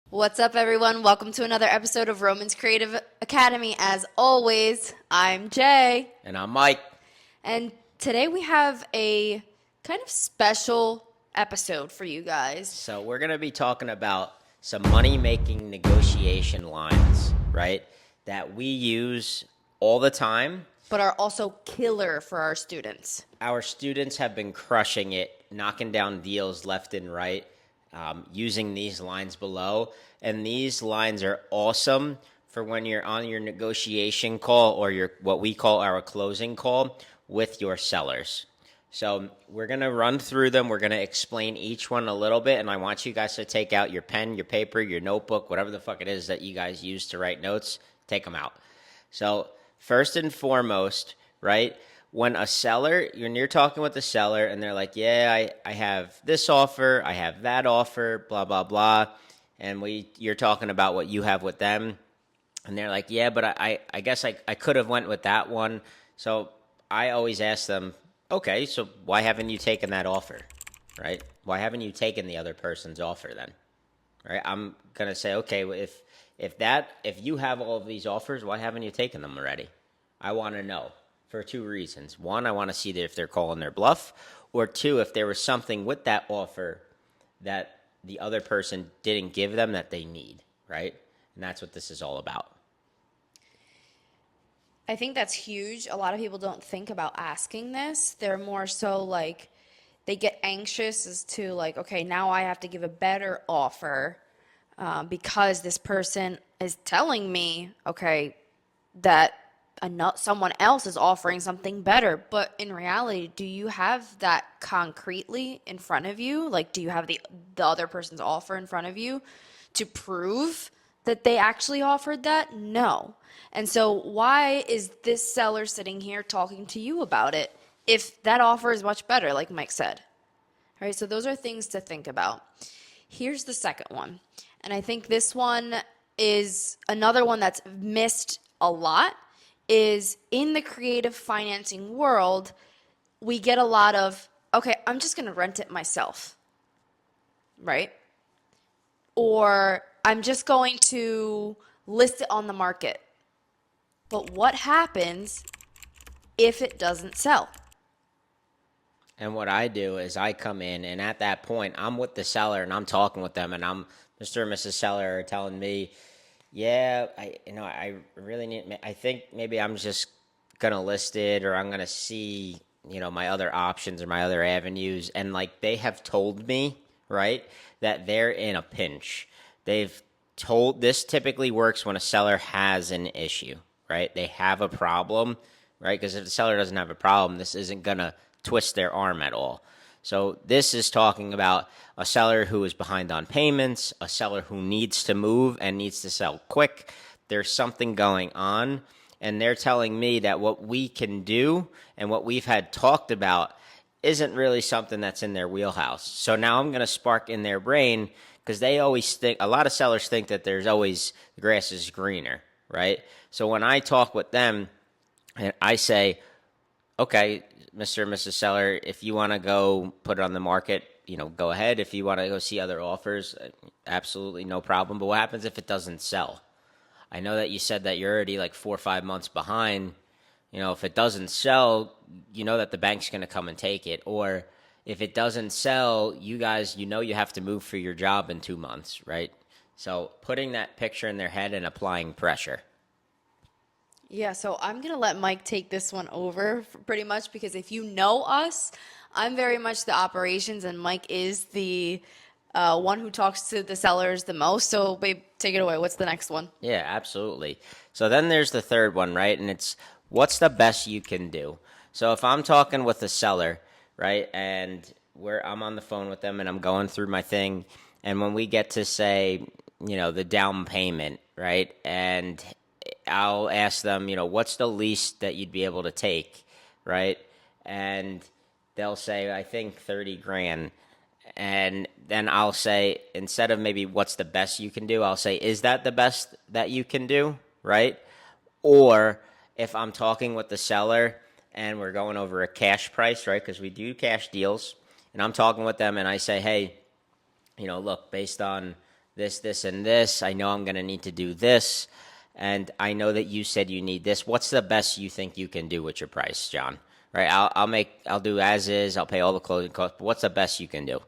What's up, everyone? Welcome to another episode of Roman's Creative Academy. As always, I'm Jay, And I'm Mike. and today we have a kind of special episode for you guys, So we're going to be talking about some money-making negotiation lines, right? That we use all the time. but are also killer for our students. Our students have been crushing it, knocking down deals left and right, using these lines below. And these lines are awesome for when you're on your negotiation call or your what we call our closing call with your sellers. So we're going to run through them. We're going to explain each one a little bit. And I want you guys to take out your pen, your paper, your notebook, whatever the fuck it is that you guys use to write notes, take them out. So first and foremost, right, when you're talking with the seller and they're like, yeah, I have this offer, I have that offer, blah, blah, blah. And you're talking about what you have with them. And they're like, yeah, but I guess I could have went with that one. So I always ask them, okay, so why haven't you taken that offer, right? Why haven't you taken the other person's offer then, right? I'm going to say, okay, if you have all of these offers, why haven't you taken them already? I want to know for two reasons. One, I want to see if they're calling their bluff, or two, if there was something with that offer that the other person didn't give them that they need, right? And that's what this is all about. I think that's huge. A lot of people don't think about asking this. They're more so like they get anxious as to like, okay, now I have to give a better offer because this person is telling me, okay, that someone else is offering something better. But in reality, do you have that concretely in front of you? Like, do you have the other person's offer in front of you to prove that they actually offered that? No. And so why is this seller sitting here talking to you about it if that offer is much better, like Mike said? All right, so those are things to think about. Here's the second one. And I think this one is another one that's missed a lot is in the creative financing world, we get a lot of, okay, I'm just going to rent it myself, right? Or I'm just going to list it on the market. But what happens if it doesn't sell? And what I do is I come in, and at that point, I'm with the seller and I'm talking with them, and Mr. and Mrs. Seller are telling me, yeah, I really need. I think maybe I'm just gonna list it, or I'm gonna see, my other options or my other avenues, and like they have told me, right, that they're in a pinch. They've told this typically works when a seller has an issue, right? They have a problem, right? Because if the seller doesn't have a problem, this isn't gonna twist their arm at all. So this is talking about a seller who is behind on payments, a seller who needs to move and needs to sell quick. There's something going on, and they're telling me that what we can do and what we've had talked about isn't really something that's in their wheelhouse. So now I'm going to spark in their brain because they always think, a lot of sellers think that there's always, the grass is greener, right? So when I talk with them and I say, okay, Mr. and Mrs. Seller, if you want to go put it on the market, go ahead. If you want to go see other offers, absolutely no problem. But what happens if it doesn't sell? I know that you said that you're already like 4 or 5 months behind. If it doesn't sell, you know that the bank's going to come and take it. Or if it doesn't sell, you guys, you have to move for your job in 2 months, right? So putting that picture in their head and applying pressure. Yeah, so I'm going to let Mike take this one over pretty much because if you know us, I'm very much the operations and Mike is the one who talks to the sellers the most. So, babe, take it away. What's the next one? Yeah, absolutely. So then there's the third one, right? And it's what's the best you can do? So if I'm talking with a seller, right, and I'm on the phone with them and I'm going through my thing, and when we get to say, the down payment, right, and I'll ask them, what's the least that you'd be able to take, right? And they'll say, I think 30 grand. And then I'll say, instead of maybe what's the best you can do, I'll say, is that the best that you can do, right? Or if I'm talking with the seller and we're going over a cash price, right? Because we do cash deals, and I'm talking with them and I say, hey, look, based on this, and this. I know I'm going to need to do this. And I know that you said you need this. What's the best you think you can do with your price, John? Right? I'll do as is. I'll pay all the closing costs. But what's the best you can do?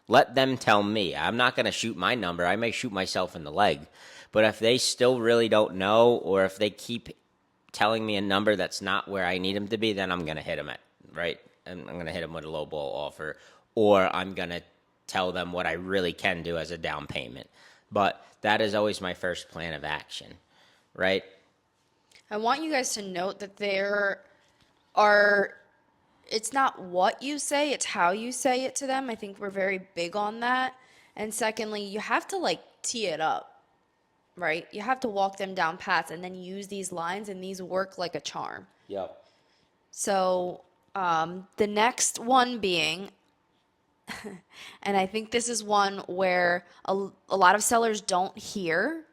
Let them tell me. I'm not going to shoot my number. I may shoot myself in the leg. But if they still really don't know, or if they keep telling me a number that's not where I need them to be, then I'm going to hit them at, right? And I'm going to hit them with a low ball offer, or I'm going to tell them what I really can do as a down payment. But that is always my first plan of action, right? I want you guys to note that there are, it's not what you say, it's how you say it to them. I think we're very big on that. And secondly, you have to like tee it up, right? You have to walk them down paths and then use these lines, and these work like a charm. Yep. So the next one being, and I think this is one where a lot of sellers don't hear,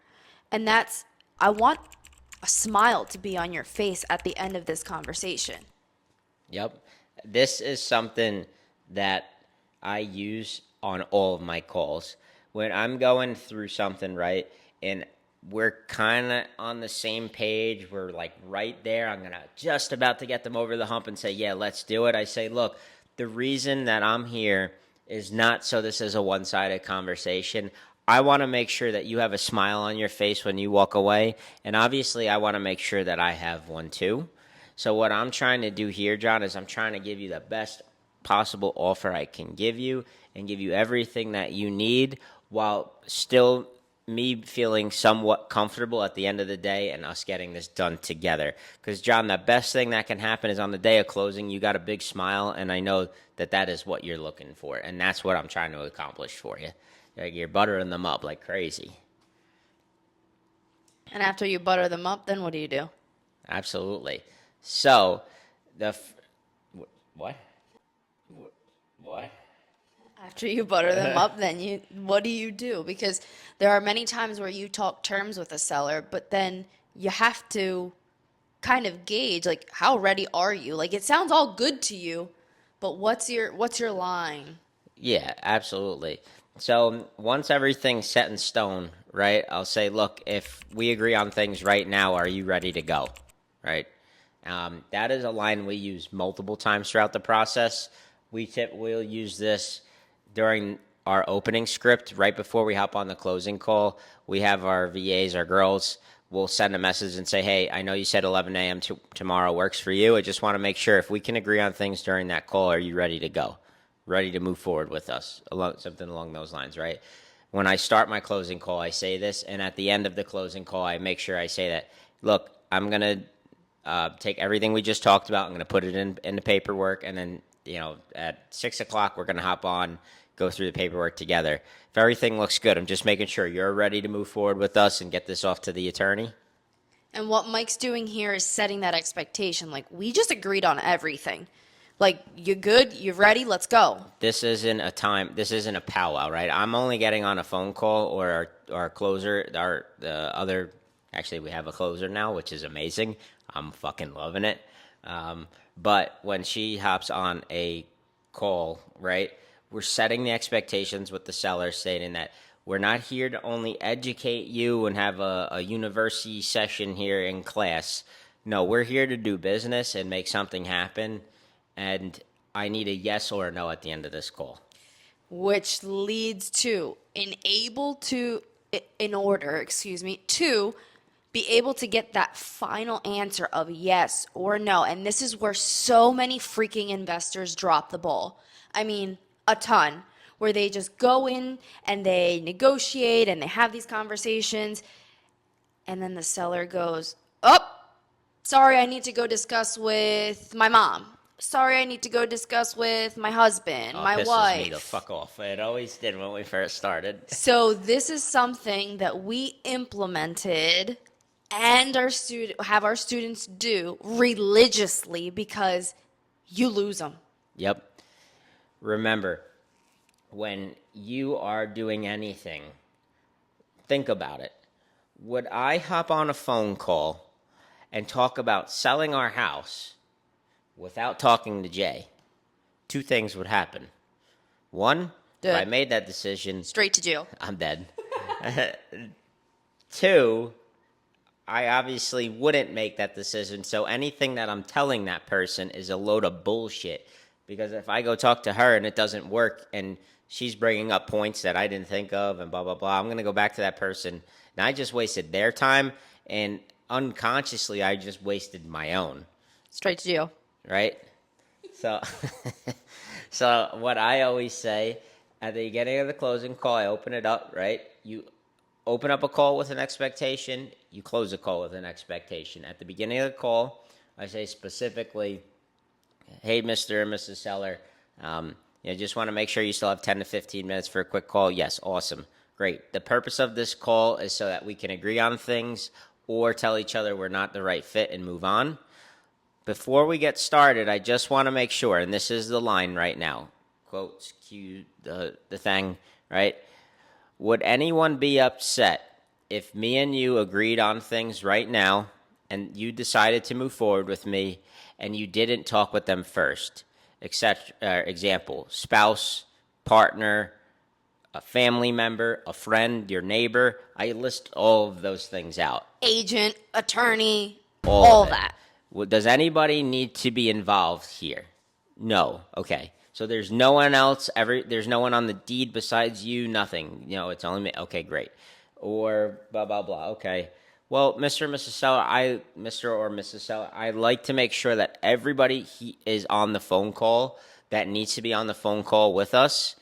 and that's, I want a smile to be on your face at the end of this conversation. Yep. This is something that I use on all of my calls. When I'm going through something, right, and we're kind of on the same page, we're like right there, I'm just about to get them over the hump and say, yeah, let's do it. I say, look, the reason that I'm here is not so this is a one-sided conversation. I want to make sure that you have a smile on your face when you walk away, and obviously I want to make sure that I have one too. So what I'm trying to do here, John, is I'm trying to give you the best possible offer I can give you and give you everything that you need while still me feeling somewhat comfortable at the end of the day and us getting this done together. Because, John, the best thing that can happen is on the day of closing, you got a big smile, and I know that that is what you're looking for, and that's what I'm trying to accomplish for you. Like, you're buttering them up like crazy. And after you butter them up, then what do you do? Absolutely. So, what? What? After you butter them up, then what do you do? Because there are many times where you talk terms with a seller, but then you have to kind of gauge, like, how ready are you? Like, it sounds all good to you, but what's your line? Yeah, absolutely. So once everything's set in stone, right, I'll say, look, if we agree on things right now, are you ready to go? Right? That is a line we use multiple times throughout the process. We'll use this during our opening script right before we hop on the closing call. We have our VAs, our girls, will send a message and say, hey, I know you said 11 a.m. Tomorrow works for you. I just want to make sure if we can agree on things during that call, are you ready to go? Ready to move forward with us? Something along those lines, right? When I start my closing call, I say this, and at the end of the closing call, I make sure I say that, look, I'm going to take everything we just talked about. I'm going to put it in the paperwork, and then, at 6 o'clock, we're going to hop on, go through the paperwork together. If everything looks good, I'm just making sure you're ready to move forward with us and get this off to the attorney. And what Mike's doing here is setting that expectation. Like, we just agreed on everything. Like, you're good, you're ready, let's go. This isn't a powwow, right? I'm only getting on a phone call, or our closer, actually we have a closer now, which is amazing. I'm fucking loving it. But when she hops on a call, right, we're setting the expectations with the seller, stating that we're not here to only educate you and have a university session here in class. No, we're here to do business and make something happen. And I need a yes or a no at the end of this call. Which leads to in order, to be able to get that final answer of yes or no. And this is where so many freaking investors drop the ball. I mean, a ton. Where they just go in and they negotiate and they have these conversations. And then the seller goes, oh, sorry, I need to go discuss with my mom. Sorry, I need to go discuss with my husband, my wife. Pisses me the fuck off. It always did when we first started. So this is something that we implemented and have our students do religiously, because you lose them. Yep. Remember, when you are doing anything, think about it. Would I hop on a phone call and talk about selling our house without talking to Jay? Two things would happen. One, if I made that decision, Straight to jail. I'm dead. Two, I obviously wouldn't make that decision. So anything that I'm telling that person is a load of bullshit. Because if I go talk to her and it doesn't work and she's bringing up points that I didn't think of and blah, blah, blah, I'm going to go back to that person. And I just wasted their time. And unconsciously, I just wasted my own. Straight to jail. Right? So, so what I always say at the beginning of the closing call, I open it up, right? You open up a call with an expectation, you close a call with an expectation. At the beginning of the call, I say specifically, hey, Mr. and Mrs. Seller, just want to make sure you still have 10 to 15 minutes for a quick call. Yes, awesome. Great. The purpose of this call is so that we can agree on things or tell each other we're not the right fit and move on. Before we get started, I just want to make sure, and this is the line right now, quotes, cue the thing, right? Would anyone be upset if me and you agreed on things right now and you decided to move forward with me and you didn't talk with them first? Example, spouse, partner, a family member, a friend, your neighbor. I list all of those things out. Agent, attorney, All all of it. that. Does anybody need to be involved here? No. Okay. So there's no one else. There's no one on the deed besides you. Nothing. It's only me. Okay, great. Or blah blah blah. Okay. Well, Mr. and Mrs. Seller, Mr. or Mrs. Seller, I'd like to make sure that everybody is on the phone call that needs to be on the phone call with us.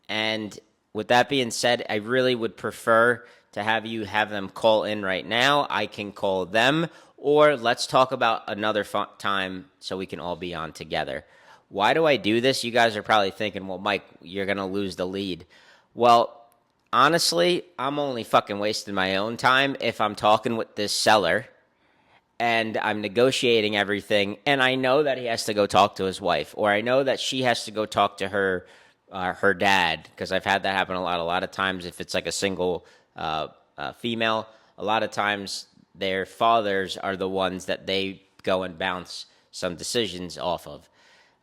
And with that being said, I really would prefer to have them call in right now. I can call them, or let's talk about another time so we can all be on together. Why do I do this? You guys are probably thinking, well, Mike, you're going to lose the lead. Well, honestly, I'm only fucking wasting my own time if I'm talking with this seller and I'm negotiating everything, and I know that he has to go talk to his wife, or I know that she has to go talk to her dad, because I've had that happen a lot. A lot of times, if it's like a single female, a lot of times their fathers are the ones that they go and bounce some decisions off of.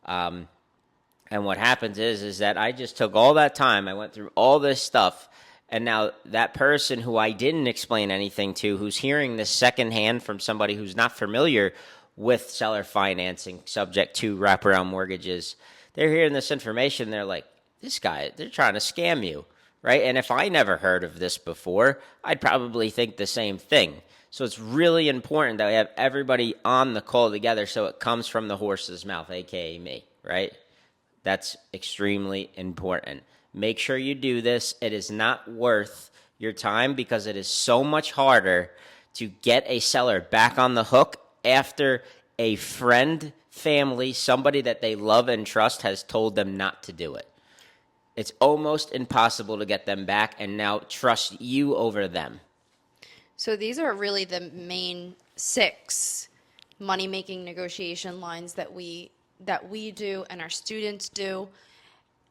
And what happens is that I just took all that time. I went through all this stuff. And now that person who I didn't explain anything to, who's hearing this secondhand from somebody who's not familiar with seller financing, subject to wraparound mortgages, they're hearing this information. They're like, this guy, they're trying to scam you, right? And if I never heard of this before, I'd probably think the same thing. So it's really important that we have everybody on the call together so it comes from the horse's mouth, a.k.a. me, right? That's extremely important. Make sure you do this. It is not worth your time because it is so much harder to get a seller back on the hook after a friend, family, somebody that they love and trust has told them not to do it. It's almost impossible to get them back and now trust you over them. So these are really the main 6 money-making negotiation lines that we do and our students do.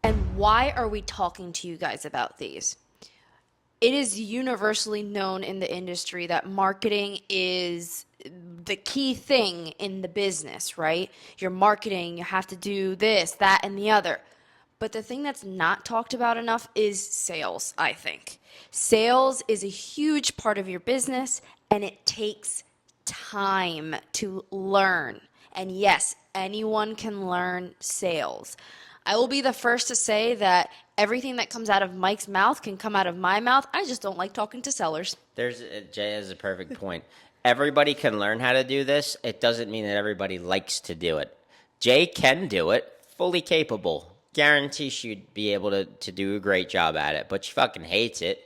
And why are we talking to you guys about these? It is universally known in the industry that marketing is the key thing in the business, right? You're marketing, you have to do this, that, and the other. But the thing that's not talked about enough is sales, I think. Sales is a huge part of your business, and it takes time to learn. And yes, anyone can learn sales. I will be the first to say that everything that comes out of Mike's mouth can come out of my mouth. I just don't like talking to sellers. Jay has a perfect point. Everybody can learn how to do this. It doesn't mean that everybody likes to do it. Jay can do it, fully capable. Guarantee she'd be able to do a great job at it, but she fucking hates it,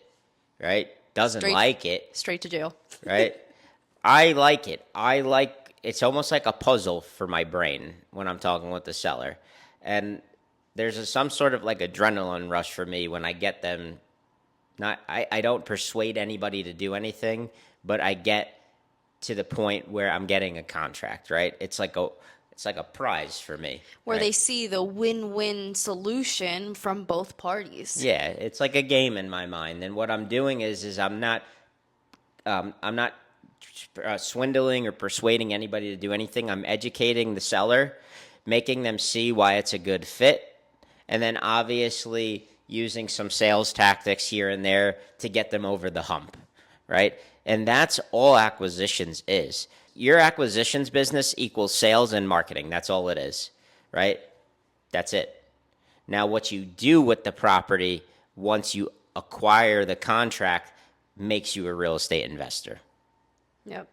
right? Doesn't like it. Straight to jail. Right? I like it. It's almost like a puzzle for my brain when I'm talking with the seller. And there's some sort of like adrenaline rush for me when I get them. I don't persuade anybody to do anything, but I get to the point where I'm getting a contract, right? It's like a prize for me. Where right? they see the win-win solution from both parties. Yeah, it's like a game in my mind. And what I'm doing is I'm not swindling or persuading anybody to do anything. I'm educating the seller, making them see why it's a good fit. And then obviously, using some sales tactics here and there to get them over the hump, right? And that's all acquisitions is. Your acquisitions business equals sales and marketing. That's all it is, right? That's it. Now, what you do with the property once you acquire the contract makes you a real estate investor. Yep.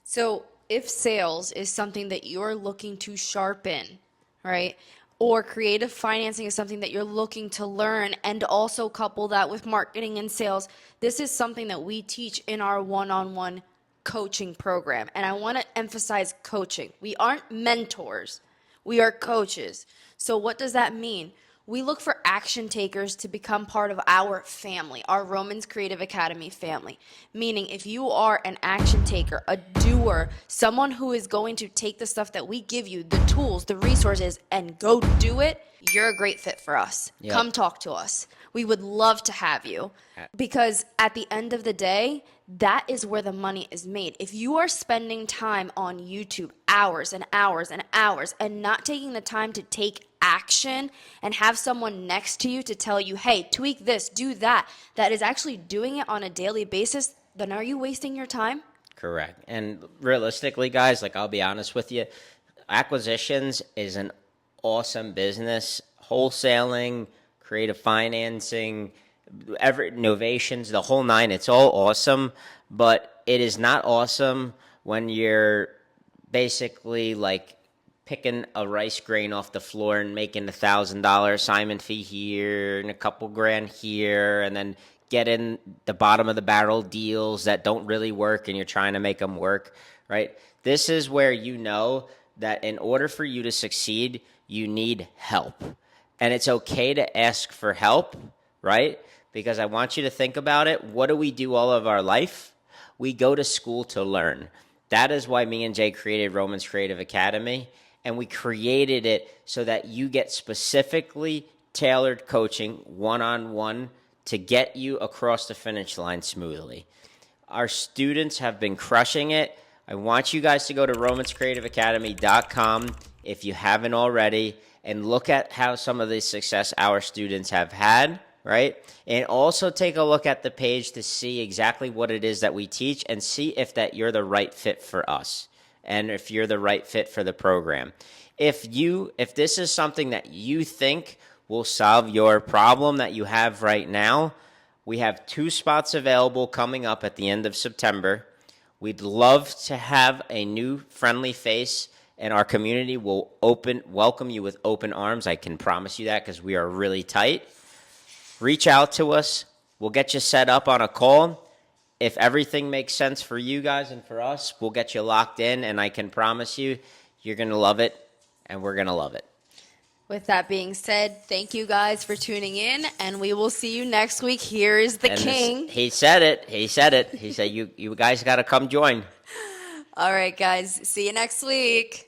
So if sales is something that you're looking to sharpen, right? Or creative financing is something that you're looking to learn and also couple that with marketing and sales, this is something that we teach in our one-on-one coaching program. And I want to emphasize coaching. We aren't mentors. We are coaches. So what does that mean? We look for action takers to become part of our family, our Romans Creative Academy family. Meaning, if you are an action taker, a doer, someone who is going to take the stuff that we give you, the tools, the resources, and go do it, you're a great fit for us. Yep. Come talk to us. We would love to have you because at the end of the day, that is where the money is made. If you are spending time on YouTube hours and hours and hours and not taking the time to take action and have someone next to you to tell you, hey, tweak this, do that, that is actually doing it on a daily basis, then are you wasting your time? Correct. And realistically, guys, like I'll be honest with you, acquisitions is an awesome business. Wholesaling, creative financing, novations, the whole nine, it's all awesome, but it is not awesome when you're basically like picking a rice grain off the floor and making $1,000 assignment fee here and a couple grand here, and then getting the bottom of the barrel deals that don't really work and you're trying to make them work, right? This is where you know that in order for you to succeed, you need help. And it's okay to ask for help, right? Because I want you to think about it. What do we do all of our life? We go to school to learn. That is why me and Jay created Romans Creative Academy. And we created it so that you get specifically tailored coaching one-on-one to get you across the finish line smoothly. Our students have been crushing it. I want you guys to go to romanscreativeacademy.com if you haven't already and look at how some of the success our students have had, right? And also take a look at the page to see exactly what it is that we teach and see if that you're the right fit for us and if you're the right fit for the program. If this is something that you think will solve your problem that you have right now, we have 2 spots available coming up at the end of September. We'd love to have a new friendly face, and our community will welcome you with open arms. I can promise you that because we are really tight. Reach out to us. We'll get you set up on a call. If everything makes sense for you guys and for us, we'll get you locked in, and I can promise you, you're going to love it, and we're going to love it. With that being said, thank you guys for tuning in, and we will see you next week. Here is the king. He said it. He said you guys got to come join. All right, guys. See you next week.